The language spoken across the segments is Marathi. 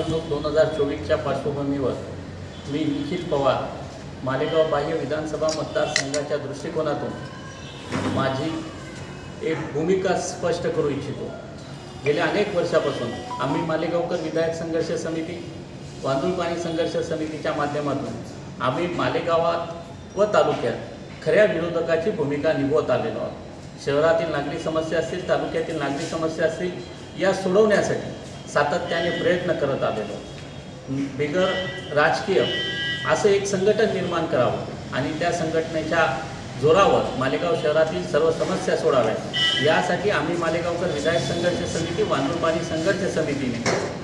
निवडणूक 2024च्या पार्श्वभूमीवर मी निखिल पवार मालेगाव बाह्य विधानसभा मतदारसंघाच्या दृष्टिकोनातून माझी एक भूमिका स्पष्ट करू इच्छितो। गेल्या अनेक वर्षापासून आम्ही मालेगावकर विधायक संघर्ष समिती, वांदुळ पाणी संघर्ष समितीच्या माध्यमातून आम्ही मालेगावात व तालुक्यात खऱ्या विरोधकाची भूमिका निभवत आलेलो आहोत। शहरातील नागरी समस्या असतील, तालुक्यातील नागरी समस्या असतील, या सोडवण्यासाठी सातत्याने प्रयत्न करत आलेलो। बिगर राजकीय असं एक संघटन निर्माण करावं आणि त्या संघटनेच्या जोरावर मालेगाव शहरातील सर्व समस्या सोडाव्यात यासाठी आम्ही मालेगावकर विधायक संघर्ष समिती, वांदुळ पाणी संघर्ष समितीने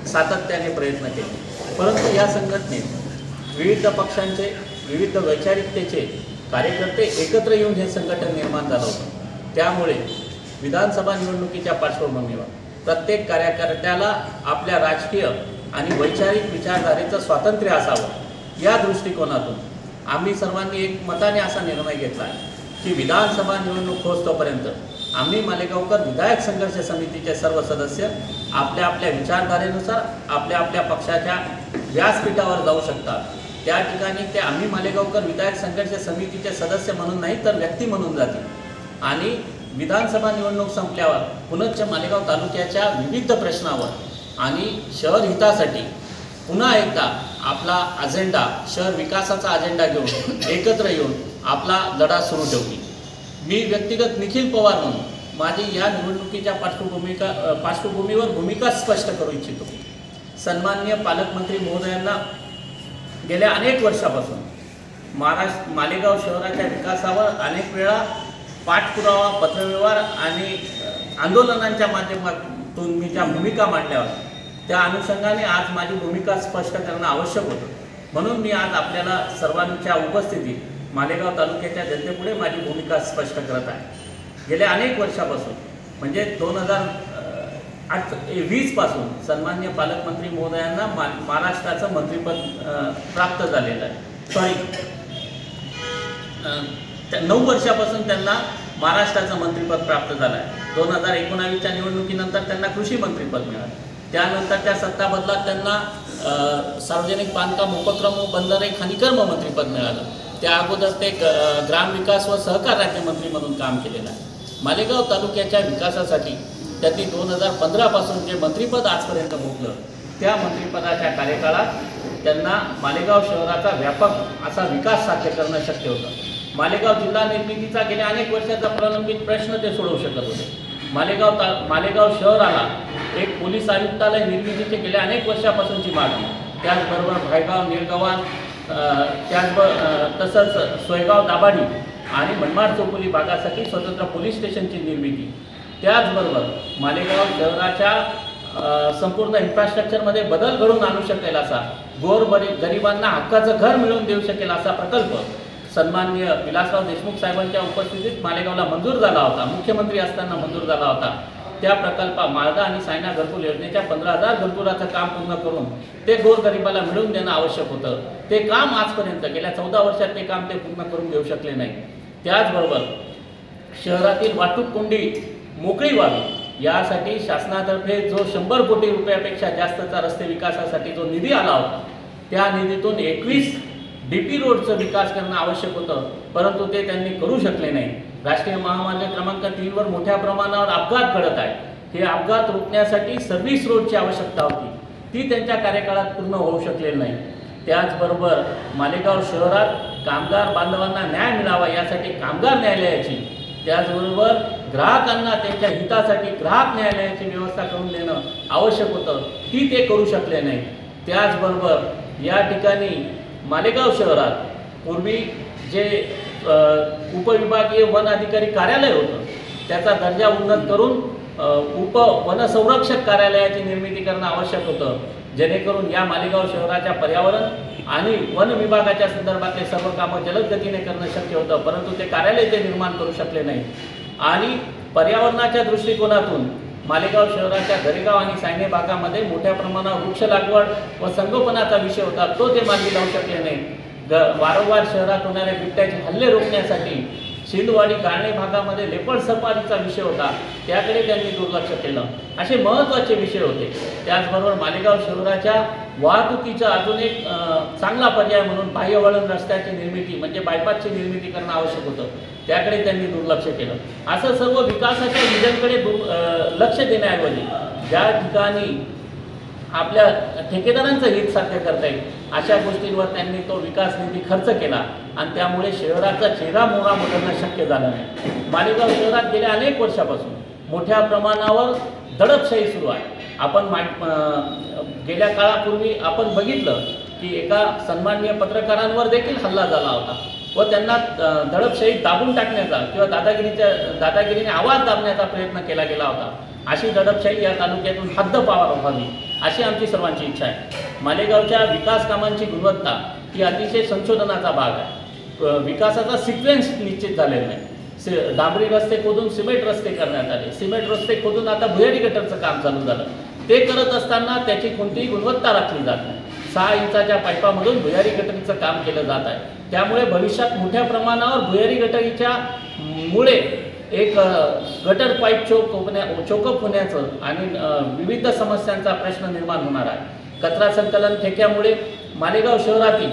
सातत्याने प्रयत्न केले। परंतु या संघटनेत विविध पक्षांचे, विविध वैचारिकतेचे कार्यकर्ते एकत्र येऊन हे संघटन निर्माण झालं होतं। त्यामुळे विधानसभा निवडणुकीच्या पार्श्वभूमीवर प्रत्येक कार्यकर्त्याला आपल्या राजकीय आणि वैचारिक विचारधारेचं स्वातंत्र्य असावं या दृष्टिकोनातून आम्ही सर्वांनी एक मताने असा निर्णय घेतला आहे की विधानसभा निवडणूक होईपर्यंत आम्ही मालेगावकर विधायक संघर्ष समितीचे सर्व सदस्य आपल्या आपल्या विचारधारेनुसार आपल्या आपल्या पक्षाच्या व्यासपीठावर जाऊ शकतात। त्या ठिकाणी ते आम्ही मालेगावकर विधायक संघर्ष समितीचे सदस्य म्हणून नाही तर व्यक्ती म्हणून जातील आणि विधानसभा निवडणूक संपल्यावर पुनश्च मालेगाव तालुक्याच्या विविध प्रश्नावर आणि शहर हितासाठी पुन्हा एकदा आपला अजेंडा, शहर विकासाचा अजेंडा घेऊन एकत्र येऊन आपला लढा सुरू ठेवली। मी व्यक्तिगत निखिल पवार म्हणून माझी या निवडणुकीच्या पार्श्वभूमीवर भूमिका स्पष्ट करू इच्छितो। सन्माननीय पालकमंत्री महोदयांना गेल्या अनेक वर्षापासून मालेगाव शहराच्या विकासावर अनेक वेळा पाठपुरावा, पत्रव्यवहार आणि आंदोलनांच्या माध्यमातून मी ज्या भूमिका मांडल्यावर त्या अनुषंगाने आज माझी भूमिका स्पष्ट करणं आवश्यक होतं। म्हणून मी आज आपल्याला सर्वांच्या उपस्थितीत मालेगाव तालुक्याच्या जनतेपुढे माझी भूमिका स्पष्ट करत आहे। गेल्या अनेक वर्षापासून म्हणजे 2020 पासून सन्माननीय पालकमंत्री महोदयांना महाराष्ट्राचं मंत्रिपद प्राप्त झालेलं आहे। सॉरी 9 वर्षापासून त्यांना महाराष्ट्राचं मंत्रिपद प्राप्त झालं आहे। 2019च्या निवडणुकीनंतर त्यांना कृषी मंत्रिपद मिळालं। त्यानंतरच्या सत्ता बदलात त्यांना सार्वजनिक बांधकाम उपक्रम व बंदरे खनिकर्म मंत्रिपद मिळालं। त्या अगोदर ते ग्रामविकास व सहकार राज्यमंत्री म्हणून काम केलेलं आहे। मालेगाव तालुक्याच्या विकासासाठी त्यांनी 2015 पासून जे मंत्रिपद आजपर्यंत भोगलं त्या मंत्रिपदाच्या कार्यकाळात त्यांना मालेगाव शहराचा व्यापक असा विकास साध्य करणं शक्य होतं। मालेगाव जिल्हा निर्मितीचा गेल्या अनेक वर्षाचा प्रलंबित प्रश्न ते सोडवू शकत होते। मालेगाव शहराला एक पोलीस आयुक्तालय निर्मितीचे गेल्या अनेक वर्षापासूनची मागणी, त्याचबरोबर भायगाव, निळगव्हाण, तसंच सोयगाव, दाभाडी आणि मनमाड चौफुली भागासाठी स्वतंत्र पोलीस स्टेशनची निर्मिती, त्याचबरोबर मालेगाव शहराच्या संपूर्ण इन्फ्रास्ट्रक्चरमध्ये बदल घडवून आणू शकेल असा, गरिबांना हक्काचं घर मिळवून देऊ शकेल असा प्रकल्प सन्माननीय विलासराव देशमुख साहेबांच्या उपस्थितीत मालेगावला मंजूर झाला होता। मुख्यमंत्री असताना मंजूर झाला होता। त्या प्रकल्पा माळदा आणि सायना घरकुल योजनेच्या 15,000 घरकुलाचं काम पूर्ण करून ते गोरगरिबाला मिळवून देणं आवश्यक होतं। ते काम आजपर्यंत गेल्या 14 वर्षात ते काम ते पूर्ण करून देऊ शकले नाही। त्याचबरोबर शहरातील वाहतूक कोंडी मोकळी व्हावी यासाठी शासनातर्फे जो 100 कोटी रुपयापेक्षा जास्तचा रस्ते विकासासाठी जो निधी आला होता त्या निधीतून 21 DP रोडचं विकास करणं आवश्यक होतं, परंतु ते त्यांनी करू शकले नाही। राष्ट्रीय महामार्ग क्रमांक 3 वर मोठ्या प्रमाणावर अपघात घडत आहेत। हे अपघात रोखण्यासाठी सर्व्हिस रोडची आवश्यकता होती, ती त्यांच्या कार्यकाळात पूर्ण होऊ शकलेली नाही। त्याचबरोबर मालेगाव शहरात कामगार बांधवांना न्याय मिळावा यासाठी कामगार न्यायालयाची, त्याचबरोबर ग्राहकांना त्यांच्या हितासाठी ग्राहक न्यायालयाची व्यवस्था करून देणं आवश्यक होतं, ती ते करू शकले नाही। त्याचबरोबर या ठिकाणी मालेगाव शहरात पूर्वी जे उपविभागीय वन अधिकारी कार्यालय होतं त्याचा दर्जा उन्नत करून वनसंरक्षक कार्यालयाची निर्मिती करणं आवश्यक होतं, जेणेकरून या मालेगाव शहराच्या पर्यावरण आणि वन विभागाच्या संदर्भातले सर्व कामं जलद गतीने करणं शक्य होतं, परंतु ते कार्यालय ते निर्माण करू शकले नाही। आणि पर्यावरणाच्या दृष्टिकोनातून मालेगाव शहराच्या दरेगाव आणि सायने भागामध्ये मोठ्या प्रमाणावर वृक्ष लागवड व संगोपनाचा विषय होता, तो ते मार्गी लावू शकले नाही। वारंवार शहरात होणारे बिबट्याचे हल्ले रोखण्यासाठी सिंधवाडी गाळणे भागामध्ये लेपर्ड सफारीचा विषय होता, त्याकडे त्यांनी दुर्लक्ष केलं। असे महत्त्वाचे विषय होते। त्याचबरोबर मालेगाव शहराच्या वाहतुकीचा अजून एक चांगला पर्याय म्हणून बाह्यवळण रस्त्याची निर्मिती म्हणजे बायपासची निर्मिती करणं आवश्यक होतं, त्याकडे त्यांनी दुर्लक्ष केलं. असं सर्व विकासाच्या विजनकडे लक्ष देण्याऐवजी ज्या ठिकाणी आपल्या ठेकेदारांचं हित साध्य करता येईल अशा गोष्टींवर त्यांनी तो विकास निधी खर्च केला आणि त्यामुळे शहराचा चेहरा मोहरा बदलणं शक्य झालं नाही. मालेगाव शहरात गेल्या अनेक वर्षापासून मोठ्या प्रमाणावर दडपशाही सुरू आहे. आपण गेल्या काळापूर्वी आपण बघितलं की एका सन्माननीय पत्रकारांवर देखील हल्ला झाला होता व त्यांना दडपशाही दाबून टाकण्याचा किंवा दादागिरीने आवाज दाबण्याचा प्रयत्न केला गेला होता. अशी दडपशाही या तालुक्यातून हद्दपार व्हावी अशी आमची सर्वांची इच्छा आहे. मालेगावच्या विकास कामांची गुणवत्ता ही अतिशय संशोधनाचा भाग आहे. विकासाचा सिक्वेन्स निश्चित झालेला नाही. डांबरी रस्ते खोदून सिमेंट रस्ते करण्यात आले, सिमेंट रस्ते खोदून आता भुयारी गटरचं काम चालू झालं. ते करत असताना त्याची कोणतीही गुणवत्ता राखली जात नाही. 6 इंचाच्या पाईपामधून भुयारी गटरीचं काम केलं जात आहे. त्यामुळे भविष्यात मोठ्या प्रमाणावर भुयारी गटरीच्या मुळे एक गटर पाईप चोकअप होण्याचं आणि विविध समस्यांचा प्रश्न निर्माण होणार आहे. कचरा संकलन ठेक्यामुळे मालेगाव शहरातील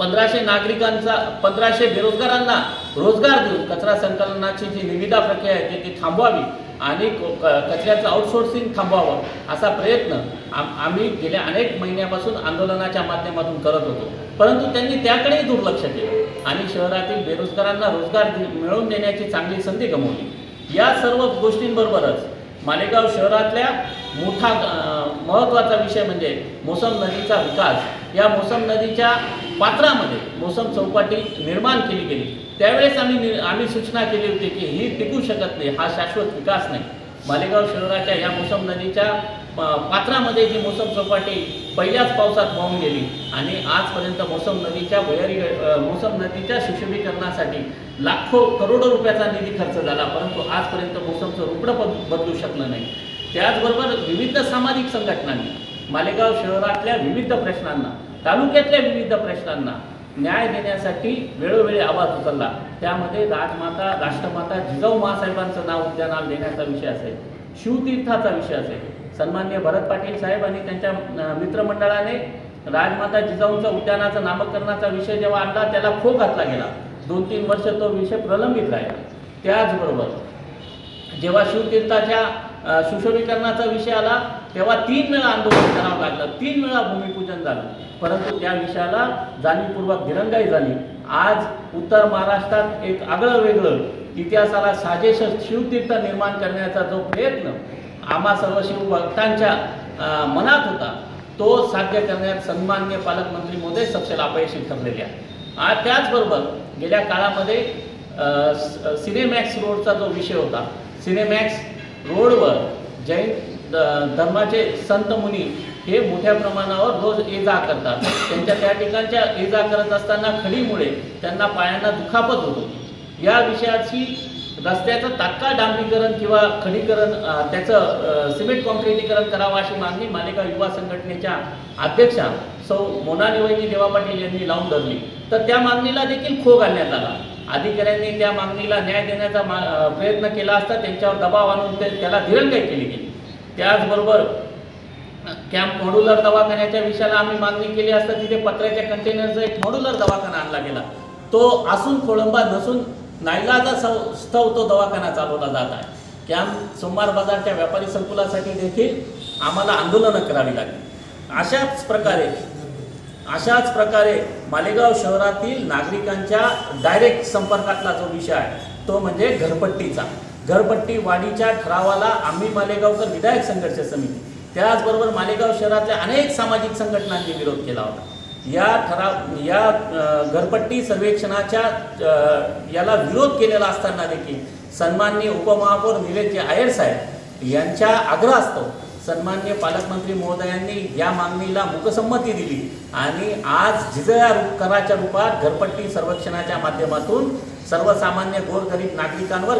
1500 बेरोजगारांना रोजगार देऊन कचरा संकलनाची जी निविदा प्रक्रिया आहे ती थांबवावी आणि कचऱ्याचं आउटसोर्सिंग थांबवावं असा प्रयत्न आम्ही गेल्या अनेक महिन्यापासून आंदोलनाच्या माध्यमातून करत होतो. परंतु त्यांनी त्याकडेही दुर्लक्ष केलं आणि शहरातील बेरोजगारांना रोजगार मिळवून देण्याची चांगली संधी गमावली. या सर्व गोष्टींबरोबरच मालेगाव शहरातल्या मोठा महत्त्वाचा विषय म्हणजे मोसम नदीचा विकास. या मोसम नदीच्या पात्रामध्ये मोसम चौपाटी निर्माण केली गेली. त्यावेळेस आम्ही सूचना केली होती की ही टिकू शकत नाही, हा शाश्वत विकास नाही. मालेगाव शहराच्या या मोसम नदीच्या पात्रामध्ये जी मोसम चौपाटी पहिल्याच पावसात वाहून गेली आणि आजपर्यंत मोसम नदीच्या सुशोभीकरणासाठी लाखो करोडो रुपयाचा निधी खर्च झाला, परंतु आजपर्यंत मोसमचं रुपडं बदलू शकलं नाही. त्याचबरोबर विविध सामाजिक संघटनांनी मालेगाव शहरातल्या विविध प्रश्नांना, तालुक्यातल्या विविध प्रश्नांना न्याय देण्यासाठी वेळोवेळी आवाज उचलला. त्यामध्ये राष्ट्रमाता जिजाऊ महासाहेबांचं नाव उद्यानाला देण्याचा विषय असेल, शिवतीर्थाचा विषय असेल. सन्माननीय भरत पाटील साहेब आणि त्यांच्या मित्रमंडळाने राजमाता जिजाऊंच्या उद्यानाचं नामकरणाचा विषय जेव्हा आणला त्याला खो घातला गेला. 2-3 वर्ष तो विषय प्रलंबित राहिला. त्याचबरोबर जेव्हा शिवतीर्थाच्या सुशोभीकरणाचा विषय आला तेव्हा 3 वेळा आंदोलन करावं लागलं, 3 वेळा भूमिपूजन झालं, परंतु त्या विषयाला जाणीवपूर्वक दिरंगाई झाली. आज उत्तर महाराष्ट्रात एक आगळं वेगळं इतिहासाला साजेश शिवतीर्थ निर्माण करण्याचा जो प्रयत्न आम्हा सर्व शिवभक्तांच्या मनात होता तो साध्य करण्यात सन्माननीय पालकमंत्री महोदय सपशेल अपयशी ठरलेले आहे. त्याचबरोबर गेल्या काळामध्ये सिनेमॅक्स रोडचा जो विषय होता, सिनेमॅक्स रोडवर जैन धर्माचे संत मुनी हे मोठ्या प्रमाणावर रोज ये-जा करतात. त्यांच्या त्या ठिकाणच्या ये-जा करत असताना खडीमुळे त्यांना पायांना दुखापत होत होती. या विषयाची रस्त्याचं तात्काळ डांबरीकरण किंवा खडीकरण त्याचं सिमेंट कॉन्क्रिटीकरण करावं अशी मागणी मालेगाव युवा संघटनेच्या अध्यक्षा सौ मोनालीवहिनी देवा पाटील यांनी लावून धरली. तर त्या मागणीला देखील खो घालण्यात आला. अधिकाऱ्यांनी त्या मागणीला न्याय देण्याचा प्रयत्न केला असता त्यांच्यावर दबाव आणून त्याला दिरंगाई केली गेली. त्याचबरोबर कॅम्प मॉड्युलर दवाखान्याच्या विषयाला आम्ही मागणी केली असता तिथे पत्र्याच्या कंटेनरचा एक मॉड्युलर दवाखाना आणला गेला. तो असून खोळंबा नसून नाईलाजास्तव तो दवाखाना चालवला जात आहे. कॅम्प सोमवार बाजारच्या व्यापारी संकुलासाठी देखील आम्हाला आंदोलनं करावी लागली. अशाच प्रकारे मालेगाव शहरातील नागरिकांच्या डायरेक्ट संपर्कातला जो विषय आहे तो म्हणजे घरपट्टीचा. घरपट्टी वाढीच्या ठरावाला आम्ही मालेगावकर विधायक संघर्ष समिती त्याचबरोबर मालेगाव शहरातल्या अनेक सामाजिक संघटनांनी विरोध केला होता. या घरपट्टी सर्वेक्षणाच्या याला विरोध केलेला असताना देखील सन्माननीय उपमहापौर निलेश अय्यर साहेब यांच्या आग्रहास्तव सन्माननीय पालकमंत्री महोदयांनी या मागणीला मुकसंमती दिली आणि आज जिजया कराच्या रूपात घरपट्टी सर्वेक्षणाच्या माध्यमातून सर्वसामान्य गोरगरीब नागरिकांवर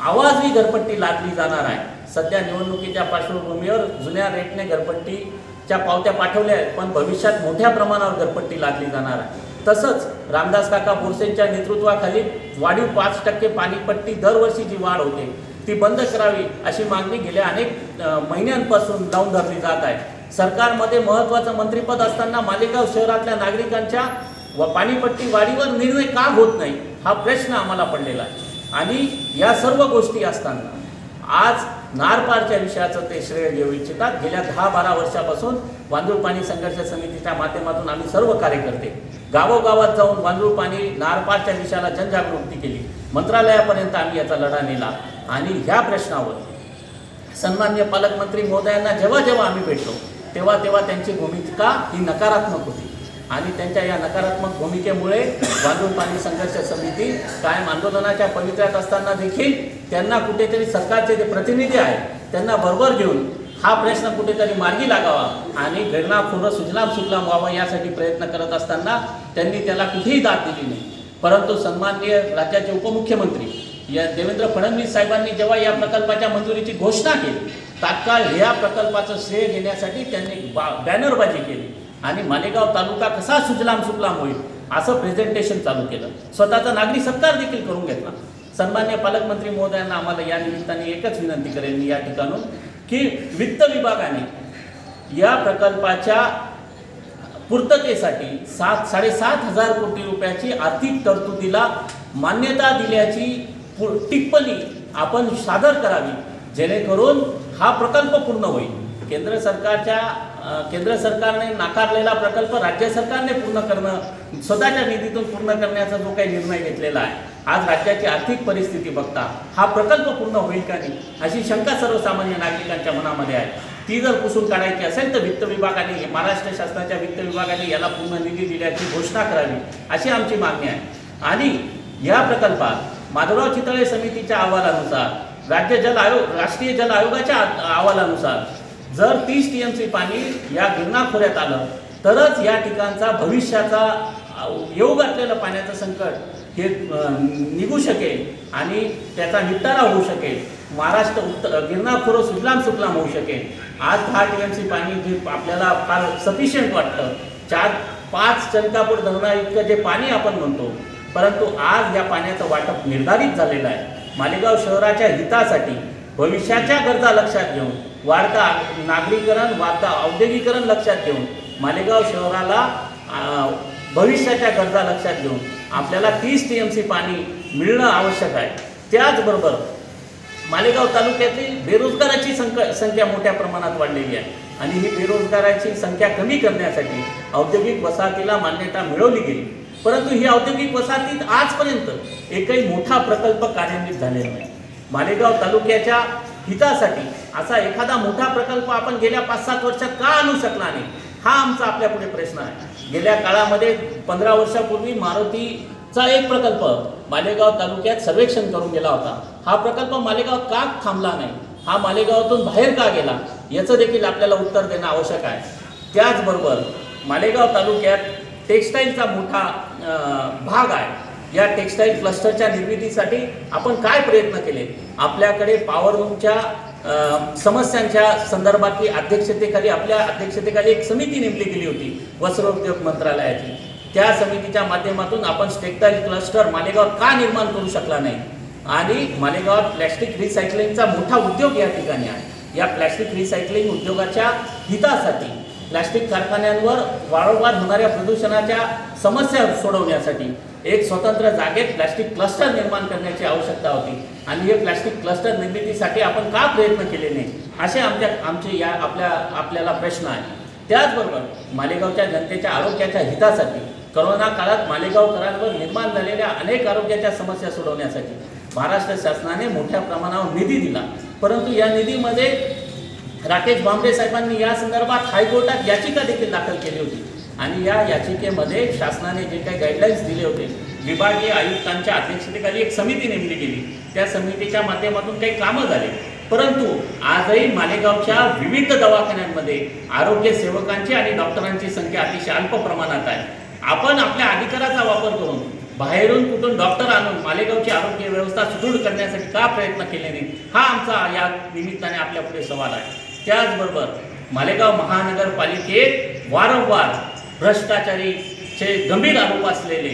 आवाजवी घरपट्टी लादली जाणार आहे. सध्या निवडणुकीच्या पार्श्वभूमीवर जुन्या रेटने घरपट्टीच्या पावत्या पाठवल्या आहेत, पण भविष्यात मोठ्या प्रमाणावर घरपट्टी लादली जाणार आहे. तसंच रामदास काका बोरसेंच्या नेतृत्वाखाली वाढीव 5% पाणीपट्टी दरवर्षी जी वाढ होते ती बंद करावी अशी मागणी गेल्या अनेक महिन्यांपासून लावून धरली जात आहे. सरकारमध्ये महत्त्वाचं मंत्रिपद असताना मालेगाव शहरातल्या नागरिकांच्या पाणीपट्टी वाढीवर निर्णय का होत नाही, हा प्रश्न आम्हाला पडलेला आहे। आणि या सर्व गोष्टी असताना आज नारपारच्या विषयाचं ते श्रेय घेऊ इच्छितात। गेल्या 10-12 वर्षापासून वांद्रुळ पाणी संघर्ष समितीच्या माध्यमातून आम्ही सर्व कार्यकर्ते गावोगावात जाऊन वांद्रुळ पाणी नारपारच्या विषयाला जनजागृती केली, मंत्रालयापर्यंत आम्ही याचा लढा नेला। आणि ह्या प्रश्नावर सन्माननीय पालकमंत्री महोदयांना जेव्हा जेव्हा आम्ही भेटलो तेव्हा तेव्हा त्यांची भूमिका ही नकारात्मक होती। आणि त्यांच्या या नकारात्मक भूमिकेमुळे वांद्रुळ पाणी संघर्ष समिती कायम आंदोलनाच्या पवित्र्यात असताना देखील त्यांना कुठेतरी सरकारचे जे प्रतिनिधी आहेत त्यांना बरोबर घेऊन हा प्रश्न कुठेतरी मार्गी लागावा आणि गिरणा खुर्द सुजलाम सुफलाम व्हावा यासाठी प्रयत्न करत असताना त्यांनी त्याला कुठेही दाद दिली नाही। परंतु सन्माननीय राज्याचे उपमुख्यमंत्री या देवेंद्र फडणवीस साहेबांनी जेव्हा या प्रकल्पाच्या मंजुरीची घोषणा केली, तात्काळ या प्रकल्पाचं श्रेय घेण्यासाठी त्यांनी बॅनरबाजी केली आणि मालेगाव तालुका कसा सुजलाम सुफलाम होईल असं प्रेझेंटेशन चालू केलं। स्वतःचा नागरी सत्कार देखील करून घेतला। सन्माननीय पालकमंत्री महोदयांना आम्हाला या निमित्ताने एकच विनंती करेन मी या ठिकाणून की वित्त विभागाने या प्रकल्पाच्या पूर्ततेसाठी 7,500 कोटी रुपयाची आर्थिक तरतुदीला मान्यता दिल्याची टिप्पणी आपण सादर करावी, जेणेकरून हा प्रकल्प पूर्ण होईल। केंद्र सरकारने नाकारलेला प्रकल्प राज्य सरकारने पूर्ण करणं, स्वतःच्या निधीतून पूर्ण करण्याचा जो काही निर्णय घेतलेला आहे, आज राज्याची आर्थिक परिस्थिती बघता हा प्रकल्प पूर्ण होईल का नाही अशी शंका सर्वसामान्य नागरिकांच्या मनामध्ये आहे। ती जर पुसून काढायची असेल तर वित्त विभागाने, महाराष्ट्र शासनाच्या वित्त विभागाने याला पूर्ण निधी दिल्याची घोषणा करावी अशी आमची मागणी आहे। आणि या प्रकल्पात माधवराव चितळे समितीच्या अहवालानुसार, राष्ट्रीय जल आयोगाच्या अहवालानुसार जर 30 TMC पाणी या गिरणा खोऱ्यात आलं तरच या ठिकाणचा भविष्याचा येऊ घातलेलं पाण्याचं संकट हे निघू शकेल आणि त्याचा निपटारा होऊ शकेल। महाराष्ट्र गिरणा खोरं सुजलाम सुफलाम होऊ शकेल। आज 10 TMC पाणी जे आपल्याला फार सफिशियंट वाटतं, 4-5 चनकापूर धरणा इतकं जे पाणी आपण म्हणतो, परंतु आज या पाण्याचं वाटप निर्धारित झालेलं आहे। मालेगाव शहराच्या हितासाठी भविष्याच्या गरजा लक्षात घेऊन, वाढता नागरीकरण, वाढता औद्योगिकरण लक्षात घेऊन, मालेगाव शहराला भविष्याच्या गरजा लक्षात घेऊन आपल्याला 30 TMC पाणी मिळणं आवश्यक आहे। त्याचबरोबर मालेगाव तालुक्यातील बेरोजगाराची संख्या मोठ्या प्रमाणात वाढलेली आहे आणि ही बेरोजगाराची संख्या कमी करण्यासाठी औद्योगिक वसाहतीला मान्यता मिळवली गेली, परंतु ही औद्योगिक वसाहतीत आजपर्यंत एकही मोठा प्रकल्प कार्यान्वित झालेला नाही। मालेगाव तालुक्याच्या हितासाठी असा एखादा मोठा प्रकल्प आपण गेल्या 5-7 वर्षात का आणू शकला नाही, हा आमचा आपल्यापुढे प्रश्न आहे। गेल्या काळामध्ये 15 वर्षापूर्वी मारुतीचा एक प्रकल्प मालेगाव तालुक्यात सर्वेक्षण करून गेला होता। हा प्रकल्प मालेगाव का थांबला नाही, हा मालेगावातून बाहेर का गेला, याचं देखील आपल्याला उत्तर देणं आवश्यक आहे। त्याचबरोबर मालेगाव तालुक्यात टेक्स्टाईलचा मोठा भाग आहे। या टेक्स्टाईल क्लस्टरच्या निर्मितीसाठी आपण काय प्रयत्न केले? आपल्याकडे पॉवरलूमच्या समस्यांच्या संदर्भातली आपल्या अध्यक्षतेखाली एक समिती नेमली गेली होती वस्त्रोद्योग मंत्रालयाची। त्या समितीच्या माध्यमातून आपण टेक्स्टाईल क्लस्टर मालेगावात का निर्माण करू शकला नाही आणि मालेगावात प्लॅस्टिक रिसायकलिंगचा मोठा उद्योग या ठिकाणी आहे। या प्लॅस्टिक रिसायकलिंग उद्योगाच्या हितासाठी, प्लॅस्टिक कारखान्यांवर वारंवार होणाऱ्या प्रदूषणाच्या समस्या सोडवण्यासाठी एक स्वतंत्र जागेत प्लॅस्टिक क्लस्टर निर्माण करण्याची आवश्यकता होती आणि हे प्लॅस्टिक क्लस्टर निर्मितीसाठी आपण का प्रयत्न केले नाही असे आमचे आपल्याला प्रश्न आहे। त्याचबरोबर मालेगावच्या जनतेच्या आरोग्याच्या हितासाठी करोना काळात मालेगावकरांवर निर्माण झालेल्या अनेक आरोग्याच्या समस्या सोडवण्यासाठी महाराष्ट्र शासनाने मोठ्या प्रमाणावर निधी दिला, परंतु या निधीमध्ये राकेश भांबरे साहेबांनी या संदर्भात हायकोर्टात याचिका देखील दाखल केली होती आणि या याचिकेमध्ये शासनाने जे काही गाईडलाईन्स दिले होते, विभागीय आयुक्तांच्या अध्यक्षतेखाली एक समिती नेमली गेली, त्या समितीच्या माध्यमातून काही कामं झाले, परंतु आजही मालेगावच्या विविध दवाखान्यांमध्ये आरोग्य सेवकांची आणि डॉक्टरांची संख्या अतिशय अल्प प्रमाणात आहे। आपण आपल्या अधिकाराचा वापर करून बाहेरून कुठून डॉक्टर आणून मालेगावची आरोग्य व्यवस्था सुदृढ करण्यासाठी का प्रयत्न केले नाही, हा आमचा या निमित्ताने आपल्यापुढे सवाल आहे। त्याचबरोबर मालेगाव महानगरपालिकेत वारंवार भ्रष्टाचारीचे गंभीर आरोप असलेले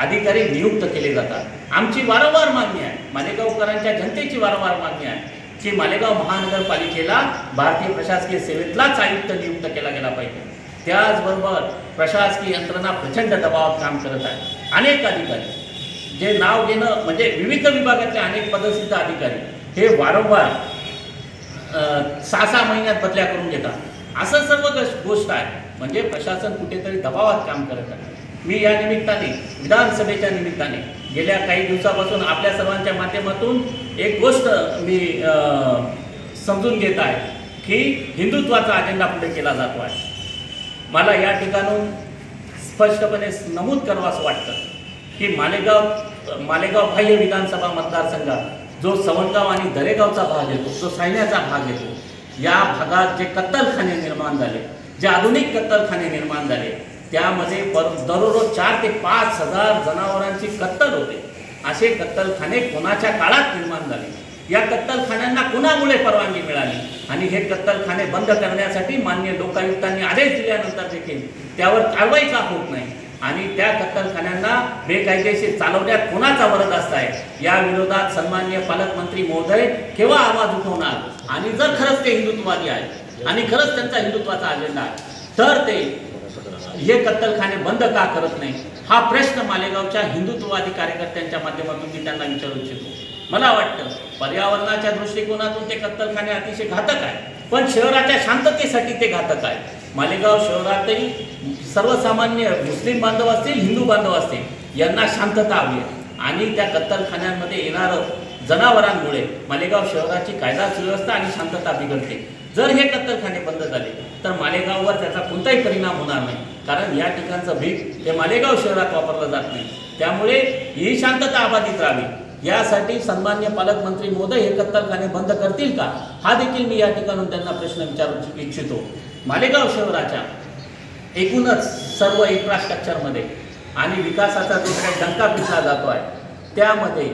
अधिकारी नियुक्त केले जातात। आमची वारंवार मागणी आहे, मालेगावकरांच्या जनतेची वारंवार मागणी आहे की मालेगाव महानगरपालिकेला भारतीय प्रशासकीय सेवेतलाच आयुक्त नियुक्त केला गेला पाहिजे. त्याचबरोबर प्रशासकीय यंत्रणा प्रचंड दबावात काम करत आहे. अनेक अधिकारी जे नाव घेणं म्हणजे विविध विभागातले अनेक पदस्थित अधिकारी हे वारंवार 6-6 महिन्यात बदल्या करून घेतात. असं सर्व गोष्ट आहे. म्हणजे प्रशासन कुठेतरी दबावात काम करत आहे. मी या निमित्ताने विधानसभेच्या निमित्ताने गेल्या काही दिवसापासून आपल्या सर्वांच्या माध्यमातून एक गोष्ट मी समजून घेत आहे की हिंदुत्वाचा अजेंडा पुढे केला जातो आहे. मला या ठिकाणून स्पष्टपणे नमूद करावंसं वाटतं की मालेगाव बाह्य विधानसभा मतदारसंघात जो सवणगाव आणि दरेगावचा भाग येतो, जो सैन्याचा भाग येतो, या भागात जे कत्तलखाने निर्माण झाले, जे आधुनिक कत्तलखाने निर्माण झाले, त्यामध्ये दररोज 4 ते 5 हजार जनावरांची कत्तल होते. असे कत्तलखाने कोणाच्या काळात निर्माण झाले, या कत्तलखान्यांना कुणामुळे परवानगी मिळाली आणि हे कत्तलखाने बंद करण्यासाठी माननीय लोकायुक्तांनी आदेश दिल्यानंतर देखील त्यावर कारवाई का होत नाही आणि त्या कत्तलखान्यांना बेकायदेशीर चालवण्यात कोणाचा वरदहस्त आहे, या विरोधात सन्माननीय पालकमंत्री महोदय केव्हा आवाज उठवणार आणि जर खरंच ते हिंदुत्ववादी आहे आणि खरंच त्यांचा हिंदुत्वाचा अजेंडा आहे तर ते हे कत्तलखाने बंद का करत नाही, हा प्रश्न मालेगावच्या हिंदुत्ववादी कार्यकर्त्यांच्या माध्यमातून मी त्यांना विचारू इच्छितो. मला वाटतं पर्यावरणाच्या दृष्टिकोनातून ते कत्तलखाने अतिशय घातक आहे, पण शहराच्या शांततेसाठी ते घातक आहे. मालेगाव शहरातही सर्वसामान्य मुस्लिम बांधव असतील, हिंदू बांधव असतील, यांना शांतता हवी आहे आणि त्या कत्तलखान्यांमध्ये येणारं जनावरांमुळे मालेगाव शहराची कायदा सुव्यवस्था आणि शांतता बिघडते. जर हे कत्तलखाने बंद झाले तर मालेगाववर त्याचा कोणताही परिणाम होणार नाही, कारण या ठिकाणचं भीक हे मालेगाव शहरात वापरलं जात नाही. त्यामुळे ही शांतता अबाधित राहावी यासाठी सन्माननीय पालकमंत्री महोदय हे कत्तलखाने बंद करतील का, हा देखील मी या ठिकाणून त्यांना प्रश्न विचारू इच्छितो. मालेगाव शहराच्या एकूणच सर्व इन्फ्रास्ट्रक्चरमध्ये आणि विकासाचा जो काही डंका पिटला जातो आहे त्यामध्ये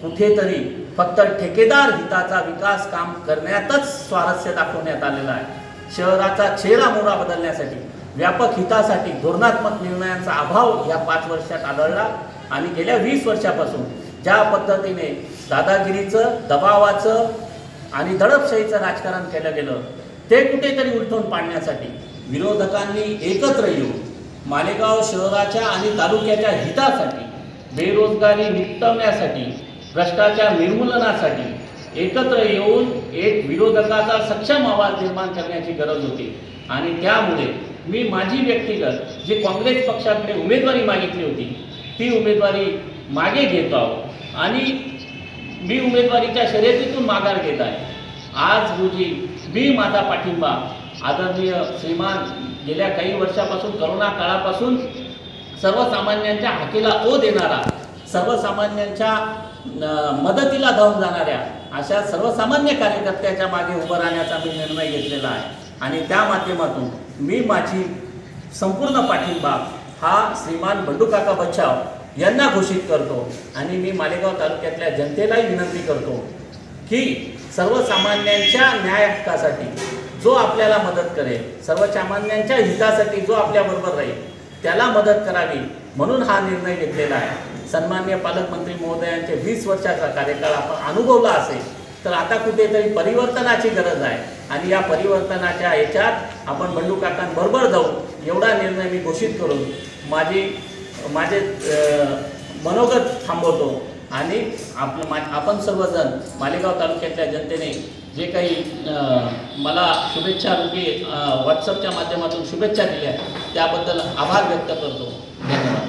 कुठेतरी फक्त ठेकेदार हिताचा विकास काम करण्यातच स्वारस्य दाखवण्यात आलेला आहे. शहराचा चेहरामोहरा बदलण्यासाठी, व्यापक हितासाठी धोरणात्मक निर्णयांचा अभाव या 5 वर्षात आढळला आणि गेल्या 20 वर्षापासून ज्या पद्धतीने दादागिरीचं, दबावाचं आणि दडपशाहीचं राजकारण केलं गेलं ते कुठेतरी उलटून पाडण्यासाठी विरोधकांनी एकत्र येऊन मालेगाव शहराच्या आणि तालुक्याच्या हितासाठी, बेरोजगारी निपटवण्यासाठी, भ्रष्टाचार निर्मूलनासाठी एकत्र येऊन एक विरोधकाचा सक्षम आवाज निर्माण करण्याची गरज होती. आणि त्यामुळे मी माझी व्यक्तिगत जी काँग्रेस पक्षाकडे उमेदवारी मागितली होती ती उमेदवारी मागे घेत आहोत आणि मी उमेदवारीच्या शर्यतीतून माघार घेत आहे. आज रोजी मी माझा पाठिंबा आदरणीय श्रीमान गेल्या काही वर्षापासून करोना काळापासून सर्वसामान्यांच्या हाकेला ओ देणारा, सर्वसामान्यांच्या मदतीला धावून जाणाऱ्या अशा सर्वसामान्य कार्यकर्त्याच्या मागे उभं राहण्याचा मी निर्णय घेतलेला आहे आणि त्या माध्यमातून मी माझी संपूर्ण पाठिंबा हा श्रीमान बंडू काका बच्छाव यांना घोषित करतो आणि मी मालेगाव तालुक्यातल्या जनतेलाही विनंती करतो की सर्वसामान्यांच्या न्याय हक्कासाठी जो आपल्याला मदत करेल, सर्वसामान्यांच्या हितासाठी जो आपल्याबरोबर राहील त्याला मदत करावी म्हणून हा निर्णय घेतलेला आहे. सन्माननीय पालकमंत्री महोदयांचे 20 वर्षाचा कार्यकाळ आपण अनुभवला असेल तर आता कुठेतरी परिवर्तनाची गरज आहे आणि या परिवर्तनाच्या याच्यात आपण बंडू काकांबरोबर जाऊ एवढा निर्णय मी घोषित करून माझे मनोगत थांबवतो आणि आपण सर्वजण मालेगाव तालुक्यातल्या जनतेने जे काही मला शुभेच्छा रूपी व्हॉट्सअपच्या माध्यमातून शुभेच्छा दिल्या त्याबद्दल आभार व्यक्त करतो. धन्यवाद.